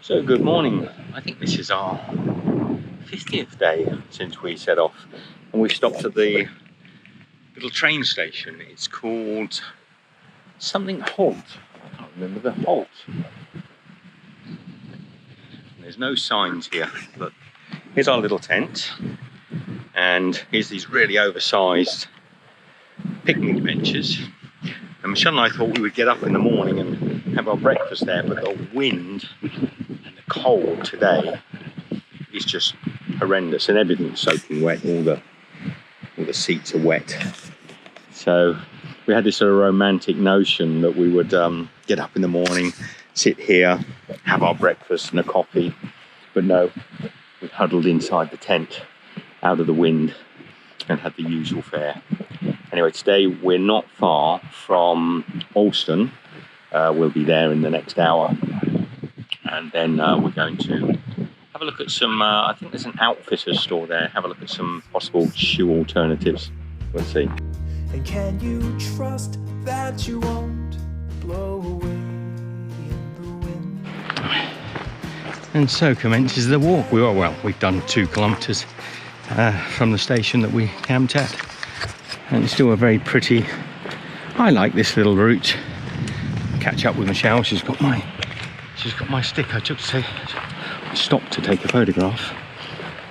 So good morning. I think this is our 50th day since we set off, and we stopped at the little train station. It's called something Halt. I can't remember the Halt. There's no signs here, but here's our little tent, and here's these really oversized picnic benches. And Michelle and I thought we would get up in the morning and have our breakfast there, but the wind and the cold today is just horrendous, and everything's soaking wet. All the seats are wet. So we had this sort of romantic notion that we would get up in the morning, sit here, have our breakfast and a coffee, but no, we huddled inside the tent out of the wind and had the usual fare. Anyway, today we're not far from Alston. We'll be there in the next hour, and then we're going to have a look at some, I think there's an outfitters store there, have a look at some possible shoe alternatives. We'll see. And can you trust that you won't blow away in the wind? And so commences the walk. We've done 2 kilometres from the station that we camped at, and it's still a very pretty, I like this little route. Catch up with Michelle. She's got my stick. I took to stop to take a photograph,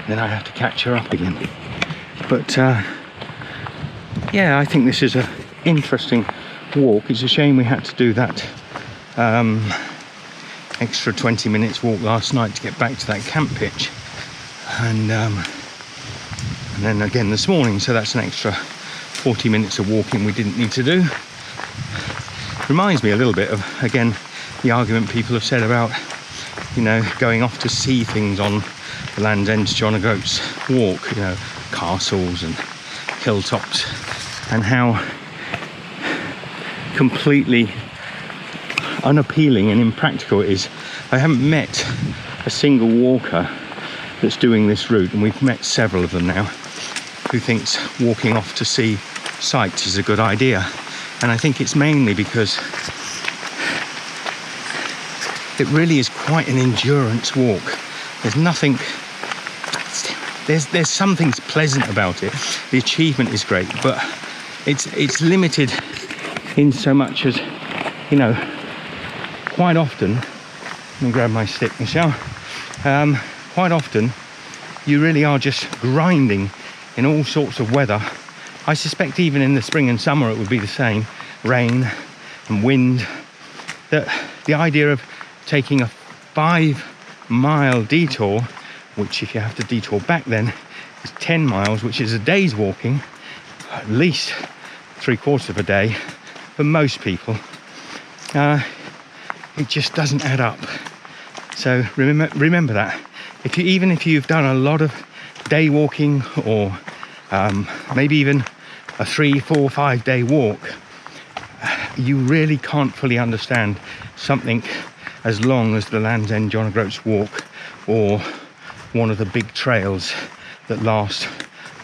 then I have to catch her up again. But yeah, I think this is an interesting walk. It's a shame we had to do that extra 20 minutes walk last night to get back to that camp pitch, and then again this morning, so that's an extra 40 minutes of walking we didn't need to do. Reminds me a little bit of, again, the argument people have said about, you know, going off to see things on the Land's End to John O'Groats walk, you know, castles and hilltops, and how completely unappealing and impractical it is. I haven't met a single walker that's doing this route, and we've met several of them now, who thinks walking off to see sights is a good idea. And I think it's mainly because it really is quite an endurance walk. There's nothing, there's something pleasant about it. The achievement is great, but it's limited in so much as, you know, quite often, let me grab my stick, Michelle, quite often you really are just grinding in all sorts of weather. I suspect even in the spring and summer it would be the same, rain and wind, that the idea of taking a 5-mile detour, which if you have to detour back then is 10 miles, which is a day's walking, at least 3/4 of a day for most people, it just doesn't add up. So remember that. Even if you've done a lot of day walking, or maybe even a 3, 4, 5 day walk, you really can't fully understand something as long as the Land's End John O'Groats walk, or one of the big trails that last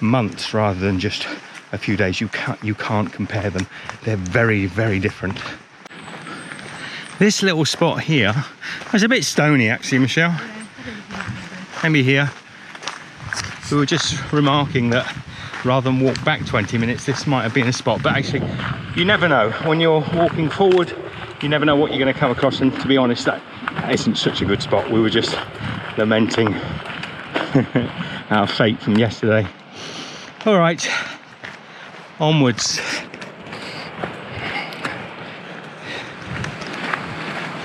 months rather than just a few days. You can't compare them. They're very, very different. This little spot here is a bit stony actually, Michelle. Maybe here. We were just remarking that rather than walk back 20 minutes, this might have been a spot, but actually you never know. When you're walking forward, you never know what you're going to come across, and to be honest, that isn't such a good spot. We were just lamenting our fate from yesterday. All right, onwards.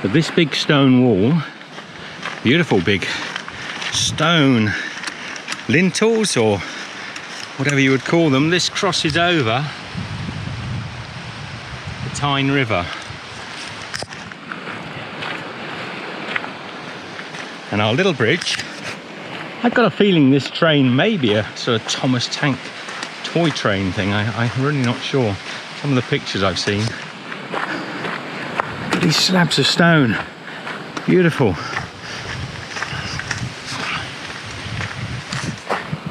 So this big stone wall, beautiful big stone lintels, or whatever you would call them, this crosses over the Tyne River. And our little bridge, I've got a feeling this train may be a sort of Thomas Tank toy train thing. I'm really not sure. Some of the pictures I've seen. These slabs of stone, beautiful.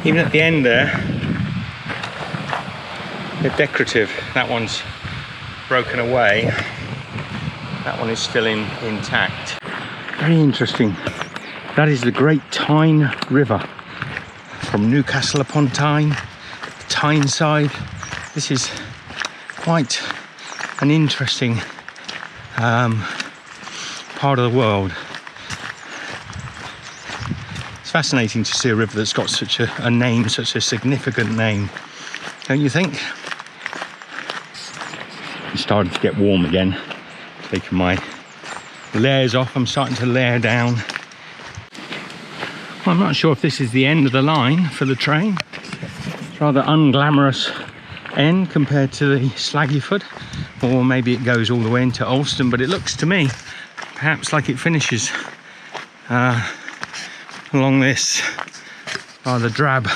Even at the end there, they're decorative. That one's broken away. That one is still intact. Very interesting. That is the Great Tyne River from Newcastle upon Tyne, Tyneside. This is quite an interesting part of the world. It's fascinating to see a river that's got such a name, such a significant name, don't you think? It's starting to get warm again. Taking my layers off, I'm starting to layer down. Well, I'm not sure if this is the end of the line for the train. It's rather unglamorous end compared to the Slaggyfoot, or maybe it goes all the way into Alston, but it looks to me perhaps like it finishes along this rather drab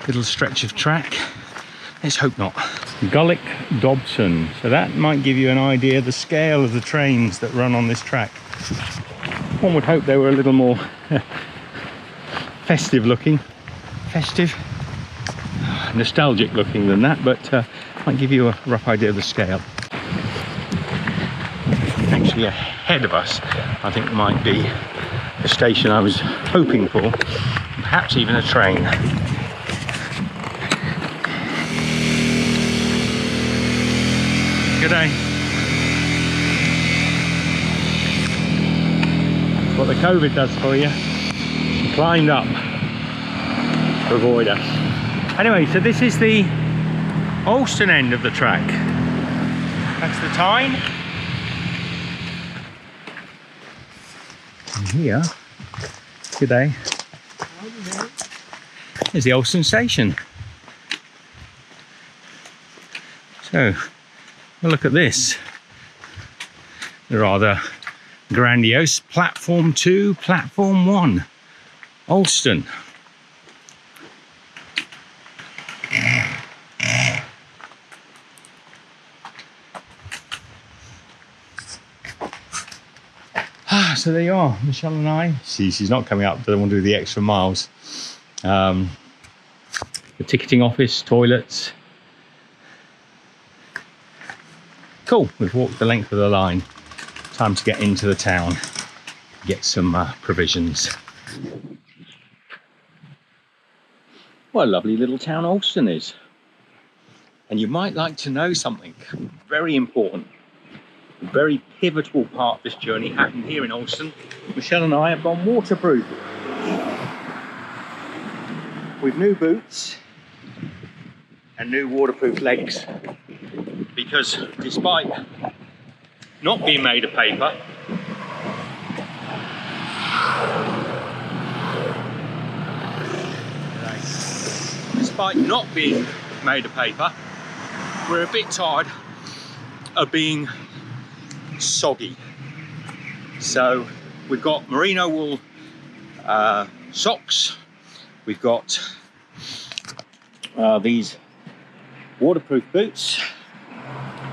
little stretch of track. Let's hope not. Gullick Dobson, so that might give you an idea of the scale of the trains that run on this track. One would hope they were a little more festive looking, nostalgic looking than that, but might give you a rough idea of the scale. Actually ahead of us I think might be the station I was hoping for, perhaps even a train. Good day. That's what the COVID does for you. She climbed up to avoid us. Anyway, so this is the Alston end of the track. That's the Tyne. And here, good day, is the Alston station. So, look at this. The rather grandiose Platform 2, Platform 1, Alston. So there you are, Michelle and I. She's not coming up, doesn't want to do the extra miles. The ticketing office, toilets. Cool, we've walked the length of the line. Time to get into the town, get some provisions. What a lovely little town Alston is. And you might like to know something very important. A very pivotal part of this journey happened here in Alston. Michelle and I have gone waterproof. With new boots and new waterproof legs. Because despite not being made of paper, we're a bit tired of being soggy. So we've got merino wool socks, we've got these waterproof boots,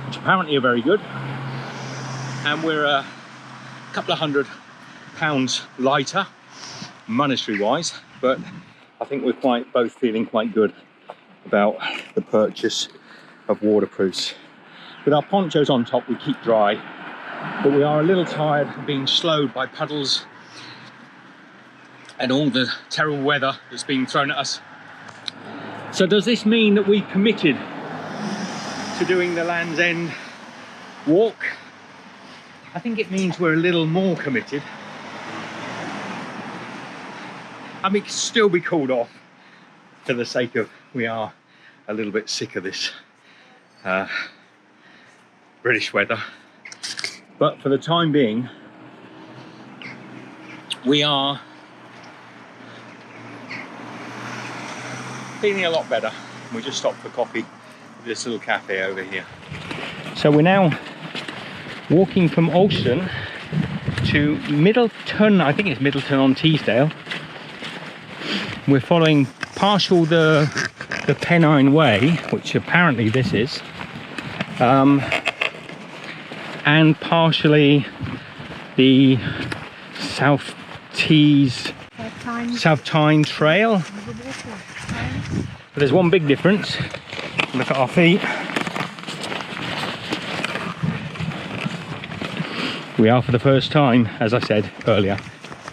which apparently are very good, and we're a couple of £100 lighter monetary wise, but I think we're both feeling quite good about the purchase of waterproofs. With our ponchos on top we keep dry, but we are a little tired of being slowed by puddles and all the terrible weather that's being thrown at us. So does this mean that we committed to doing the Land's End walk? I think it means we're a little more committed. I mean, it can still be called off for the sake of we are a little bit sick of this British weather. But for the time being, we are feeling a lot better. We just stopped for coffee at this little cafe over here. So we're now walking from Alston to Middleton, I think it's Middleton on Teesdale. We're following partial the Pennine Way, which apparently this is, and partially the South Tyne Trail. But there's one big difference. Look at our feet. We are for the first time, as I said earlier,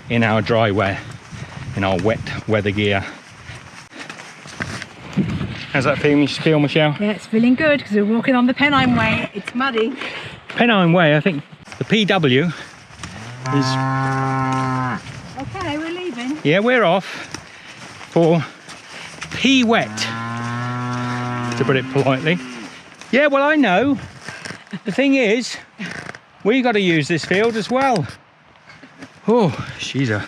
in our dry wear, in our wet weather gear. How's that feel, Michelle? Yeah, it's feeling good because we're walking on the Pennine Way. It's muddy. Pennine Way, I think the PW is... Okay, we're leaving. Yeah, we're off for P-Wet, to put it politely. Yeah, well, I know. The thing is, we got to use this field as well. Oh, she's a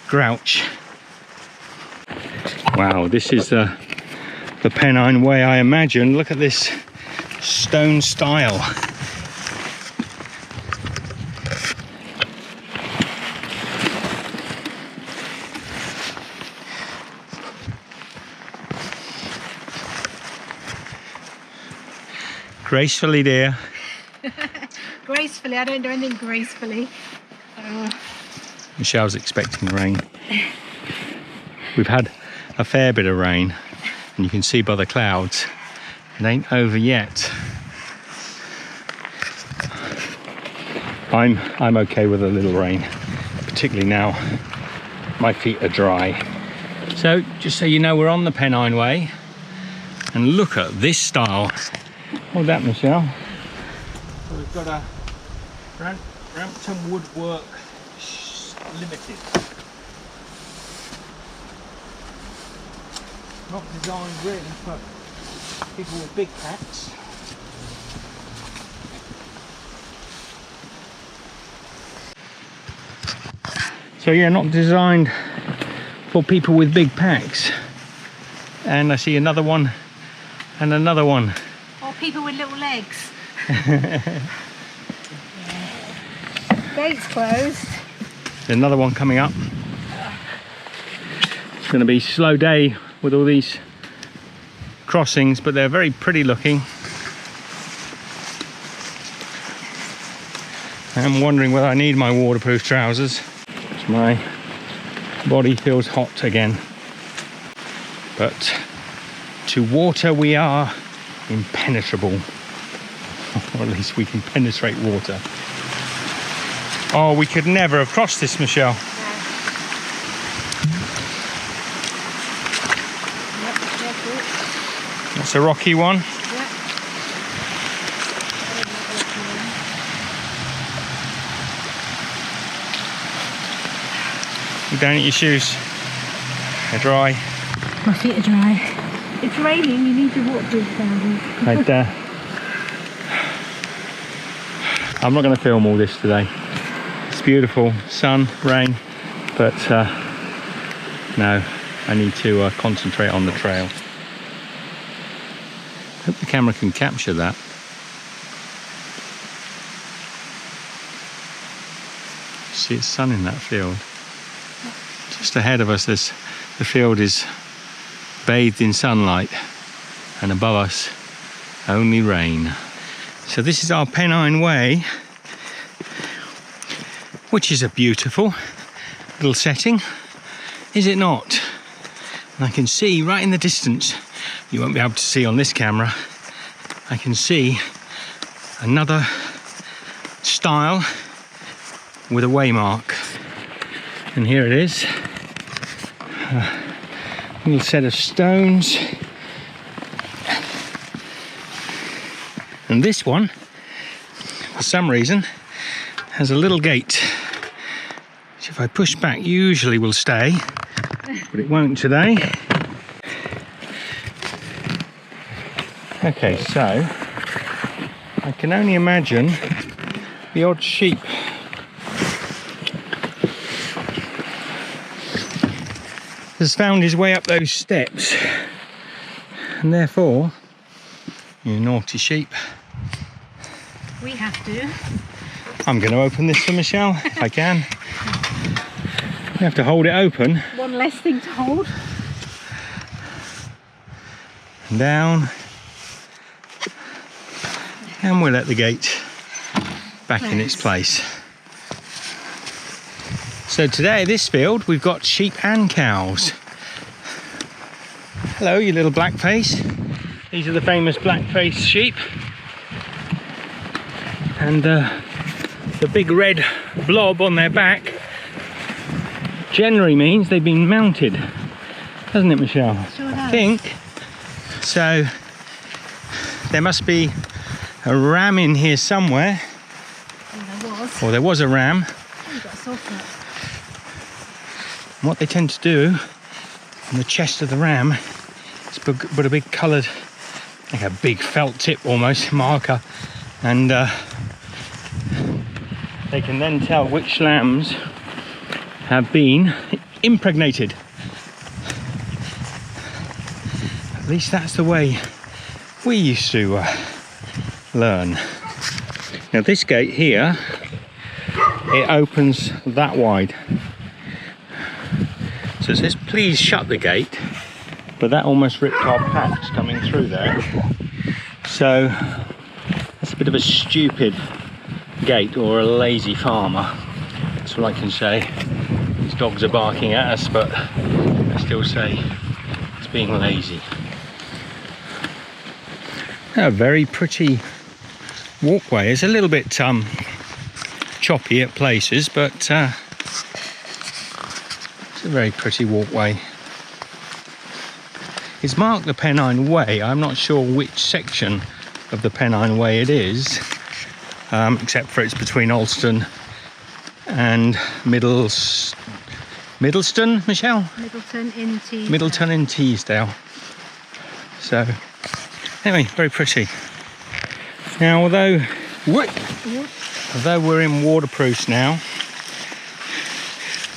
grouch. Wow, this is the Pennine Way, I imagine. Look at this stone stile. Gracefully, dear. Gracefully, I don't do anything gracefully. Michelle's expecting rain. We've had a fair bit of rain, and you can see by the clouds, it ain't over yet. I'm okay with a little rain, particularly now my feet are dry. So just so you know, we're on the Pennine Way, and look at this style. Hold that, Michelle. So we've got a Brampton Woodwork Limited. Not designed really for people with big packs. So yeah, not designed for people with big packs. And I see another one and another one. Or people with little legs. Gate's closed. Another one coming up. It's going to be a slow day with all these crossings, but they're very pretty looking. I'm wondering whether I need my waterproof trousers. My body feels hot again. But to water we are impenetrable. Or at least we can penetrate water. Oh, we could never have crossed this, Michelle. No. That's a rocky one. Yep. Look down at your shoes. They're dry. My feet are dry. It's raining, you need your waterproof trousers. I'm not going to film all this today. It's beautiful, sun, rain, but no, I need to concentrate on the trail. Hope the camera can capture that. See, it's sun in that field. Just ahead of us, the field is bathed in sunlight, and above us, only rain. So this is our Pennine Way, which is a beautiful little setting, is it not? And I can see right in the distance, you won't be able to see on this camera, I can see another stile with a waymark. And here it is, a little set of stones. And this one, for some reason, has a little gate, which if I push back usually will stay, but it won't today. Okay, so I can only imagine the odd sheep has found his way up those steps, and therefore, you naughty sheep. We have to. I'm going to open this for Michelle, if I can. We have to hold it open. One less thing to hold. And down. And we'll let the gate back in its place. So today, this field, we've got sheep and cows. Hello, you little blackface. These are the famous blackface sheep. And the the big red blob on their back generally means they've been mounted, doesn't it, Michelle? Sure does. I think so. There must be a ram in here somewhere. Or there was a ram. Oh, you've got a saw cut. And what they tend to do on the chest of the ram is put a big coloured, like a big felt tip almost, marker, and they can then tell which lambs have been impregnated. At least that's the way we used to learn. Now this gate here, it opens that wide. So it says please shut the gate, but that almost ripped our packs coming through there. So that's a bit of a stupid gate, or a lazy farmer. That's all I can say. These dogs are barking at us, but I still say it's being lazy. A very pretty walkway. It's a little bit choppy at places, but it's a very pretty walkway. It's marked the Pennine Way. I'm not sure which section of the Pennine Way it is, except for it's between Alston and Middleston, Michelle? Middleton in Teesdale. Middleton in Teesdale. So, anyway, very pretty. Now, although we're in waterproofs now,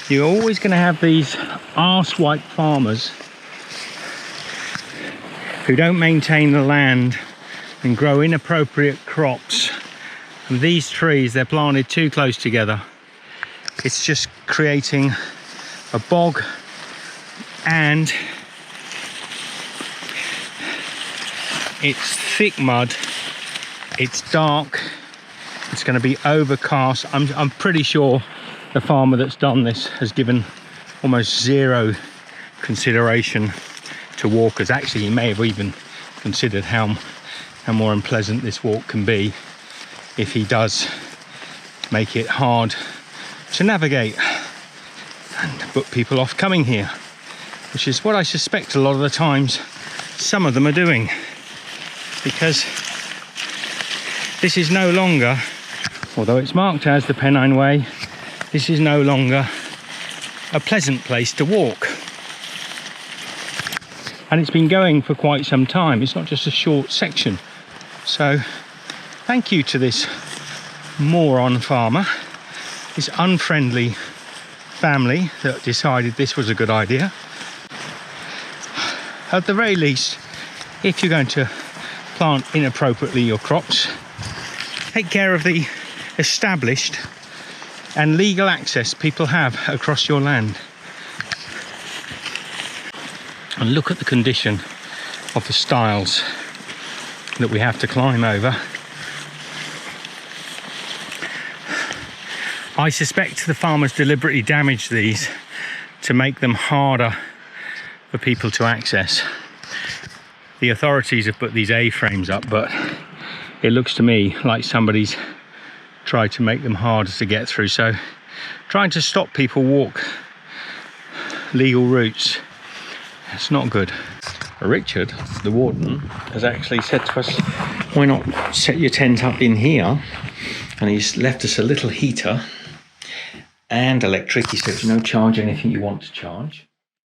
you're always going to have these arse-wipe farmers who don't maintain the land and grow inappropriate crops. And these trees, they're planted too close together. It's just creating a bog, and it's thick mud, it's dark, it's going to be overcast. I'm pretty sure the farmer that's done this has given almost zero consideration to walkers. Actually, he may have even considered how more unpleasant this walk can be if he does make it hard to navigate and put people off coming here, which is what I suspect a lot of the times some of them are doing, because this is no longer, although it's marked as the Pennine Way, this is no longer a pleasant place to walk. And it's been going for quite some time. It's not just a short section. So thank you to this moron farmer, this unfriendly family that decided this was a good idea. At the very least, if you're going to plant inappropriately your crops, take care of the established and legal access people have across your land. And look at the condition of the stiles that we have to climb over. I suspect the farmers deliberately damaged these to make them harder for people to access. The authorities have put these A-frames up, but it looks to me like somebody's tried to make them harder to get through. So trying to stop people walk legal routes, it's not good. Richard, the warden, has actually said to us, why not set your tent up in here? And he's left us a little heater and electric. He said, charge anything you want to charge.